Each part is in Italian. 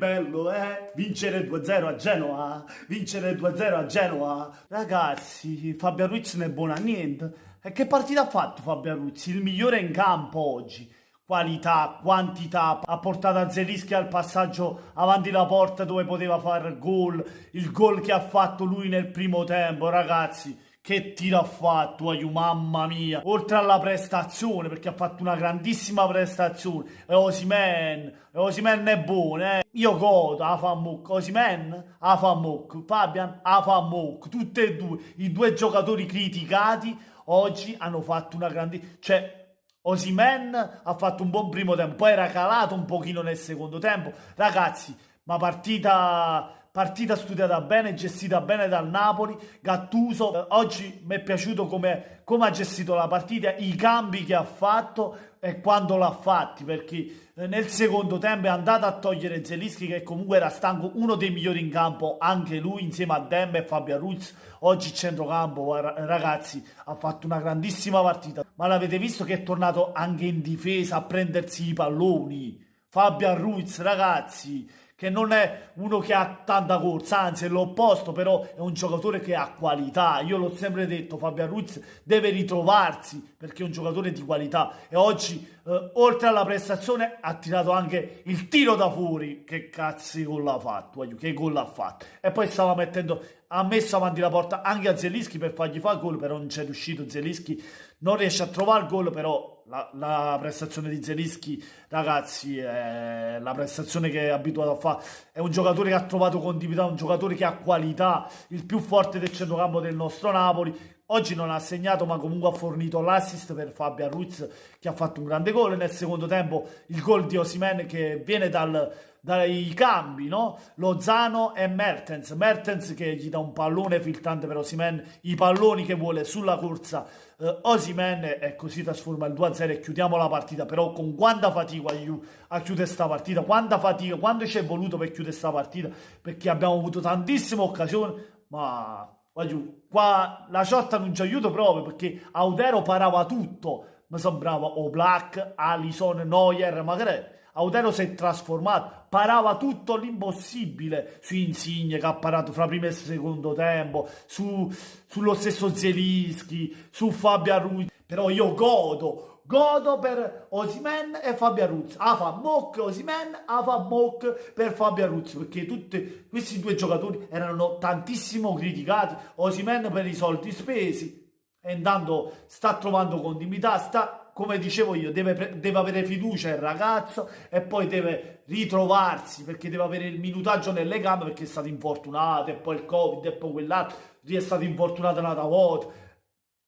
bello, vincere 2-0 a Genoa, vincere 2-0 a Genoa. Ragazzi, Fabian Ruiz non è buono a niente. E che partita ha fatto Fabian Ruiz? Il migliore in campo oggi. Qualità, quantità, ha portato Zelinski al passaggio avanti la porta dove poteva fare gol, il gol che ha fatto lui nel primo tempo, ragazzi. Che tiro ha fatto, mamma mia! Oltre alla prestazione, perché ha fatto una grandissima prestazione. E Osimhen è buono, Io godo, a fa muc. Osimhen, a fa muc. Fabian, a fa muc. Tutti e due, i due giocatori criticati, oggi hanno fatto una grande... Cioè, Osimhen ha fatto un buon primo tempo, poi era calato un pochino nel secondo tempo. Ragazzi, ma partita studiata bene, gestita bene dal Napoli. Gattuso, oggi mi è piaciuto come ha gestito la partita, i cambi che ha fatto e quando l'ha fatti, perché nel secondo tempo è andato a togliere Zelinski, che comunque era stanco, uno dei migliori in campo, anche lui insieme a Demba e Fabian Ruiz. Oggi il centrocampo, ragazzi, ha fatto una grandissima partita, ma l'avete visto che è tornato anche in difesa a prendersi i palloni? Fabian Ruiz, ragazzi, che non è uno che ha tanta corsa, anzi è l'opposto, però è un giocatore che ha qualità. Io l'ho sempre detto, Fabian Ruiz deve ritrovarsi perché è un giocatore di qualità e oggi, oltre alla prestazione, ha tirato anche il tiro da fuori. Che cazzo di gol ha fatto, che gol ha fatto. E poi ha messo avanti la porta anche a Zelinski per fargli fare gol, però non c'è riuscito. Zelinski non riesce a trovare il gol, però la prestazione di Zelinski, ragazzi, è la prestazione che è abituato a fare. È un giocatore che ha trovato continuità, un giocatore che ha qualità, il più forte del centrocampo del nostro Napoli. Oggi non ha segnato, ma comunque ha fornito l'assist per Fabian Ruiz, che ha fatto un grande gol. Nel secondo tempo il gol di Osimhen che viene dai cambi, no? Lozano e Mertens che gli dà un pallone filtrante per Osimhen, i palloni che vuole sulla corsa Osimhen, e così trasforma il 2-0 e chiudiamo la partita. Però con quanta fatica a chiudere questa partita, quanta fatica, quando ci è voluto per chiudere questa partita, perché abbiamo avuto tantissime occasioni, ma qua la ciotta non ci aiuta proprio, perché Autero parava tutto, mi sembrava Oblak, Alisson, Neuer, magari Autero si è trasformato, parava tutto l'impossibile su Insigne che ha parato fra primo e secondo tempo, sullo stesso Zelinski, su Fabian Ruiz. Però io godo per Osimhen e Fabian Ruiz. Fa mock Osimhen, fa mock per Fabian Ruiz, perché tutti questi due giocatori erano tantissimo criticati. Osimhen per i soldi spesi, e intanto sta trovando continuità, come dicevo io, deve avere fiducia il ragazzo e poi deve ritrovarsi, perché deve avere il minutaggio nelle gambe, perché è stato infortunato e poi il Covid e poi quell'altro, è stato infortunato un'altra volta.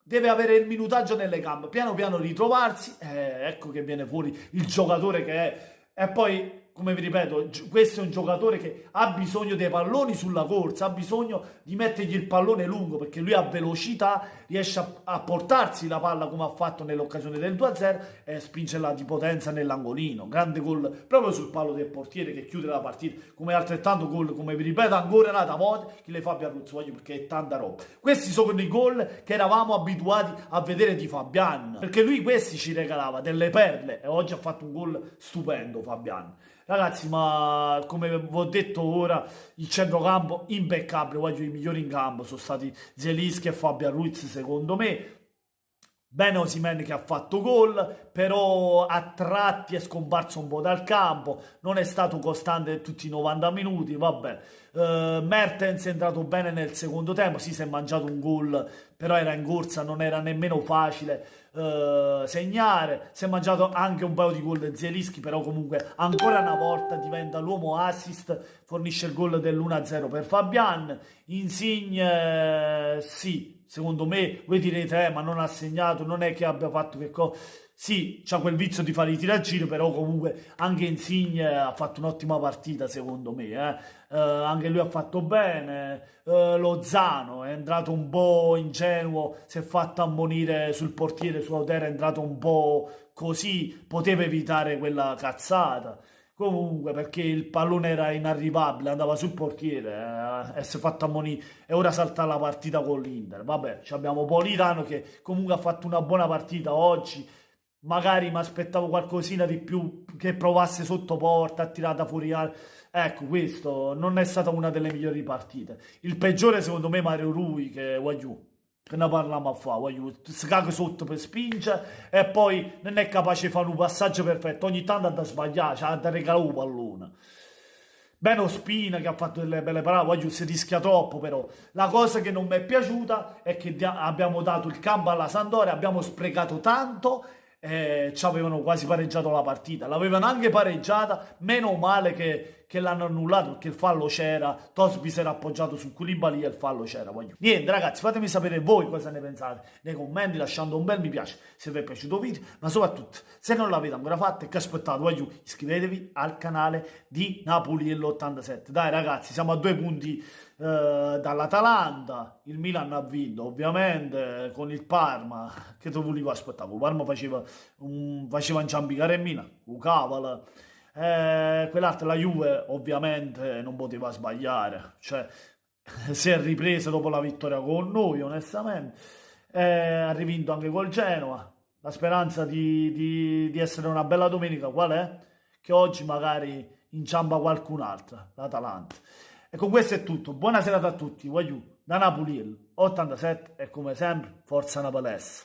Deve avere il minutaggio nelle gambe, piano piano ritrovarsi, ecco che viene fuori il giocatore che è. E poi, come vi ripeto, questo è un giocatore che ha bisogno dei palloni sulla corsa, ha bisogno di mettergli il pallone lungo, perché lui ha velocità, riesce a portarsi la palla come ha fatto nell'occasione del 2-0 e spingerla di potenza nell'angolino. Grande gol proprio sul palo del portiere che chiude la partita, come altrettanto gol, come vi ripeto ancora un'altra volta, che le fa Fabian Ruiz, perché è tanta roba. Questi sono i gol che eravamo abituati a vedere di Fabian, perché lui questi ci regalava delle perle e oggi ha fatto un gol stupendo Fabian. Ragazzi, ma come vi ho detto ora, il centrocampo impeccabile, i migliori in campo sono stati Zelinski e Fabian Ruiz secondo me. Bene Osimhen che ha fatto gol, però a tratti è scomparso un po' dal campo, non è stato costante tutti i 90 minuti, vabbè. Mertens è entrato bene nel secondo tempo, sì, si è mangiato un gol, però era in corsa, non era nemmeno facile segnare. Si è mangiato anche un paio di gol di Zelinski, però comunque ancora una volta diventa l'uomo assist, fornisce il gol dell'1-0 per Fabian. Insigne, sì, secondo me, voi direte, ma non ha segnato, non è che abbia fatto che cosa. Sì, c'ha quel vizio di fare i tiragiri, però comunque anche Insigne ha fatto un'ottima partita secondo me, anche lui ha fatto bene. Lozano è entrato un po' ingenuo, si è fatto ammonire sul portiere, su Autero è entrato un po' così, poteva evitare quella cazzata. Comunque, perché il pallone era inarrivabile, andava sul portiere e si è fatto ammonire e ora salta la partita con l'Inter. Vabbè, abbiamo Politano che comunque ha fatto una buona partita oggi, magari mi aspettavo qualcosina di più, che provasse sotto porta, a tirata fuori. Ecco, questo non è stata una delle migliori partite. Il peggiore secondo me è Mario Rui, che voglio, che ne parliamo a fare, voglio, si caga sotto per spingere e poi non è capace di fare un passaggio perfetto, ogni tanto ha da sbagliare, c'ha da regalare un pallone. Bene Ospina che ha fatto delle belle parate, voglio, si rischia troppo però. La cosa che non mi è piaciuta è che abbiamo dato il campo alla Sampdoria, abbiamo sprecato tanto e ci avevano quasi pareggiato la partita. L'avevano anche pareggiata, meno male che l'hanno annullato perché il fallo c'era, Tosby si era appoggiato su Koulibaly e il fallo c'era. Voglio. Niente ragazzi, fatemi sapere voi cosa ne pensate nei commenti, lasciando un bel mi piace se vi è piaciuto il video, ma soprattutto se non l'avete ancora fatto e che aspettate, voglio, iscrivetevi al canale di Napoli l'87. Dai ragazzi, siamo a 2 punti dall'Atalanta, il Milan ha vinto ovviamente con il Parma, che tu volevo aspettare, il Parma faceva inciampicare il Milan, un cavolo. Quell'altra, la Juve, ovviamente non poteva sbagliare, cioè si è ripresa dopo la vittoria con noi, onestamente. Ha rivinto anche col Genoa. La speranza di essere una bella domenica qual è? Che oggi magari inciampa qualcun altro, l'Atalanta. E con questo è tutto. Buona serata a tutti. Voglio da Napoli 87 e come sempre, forza Napolese.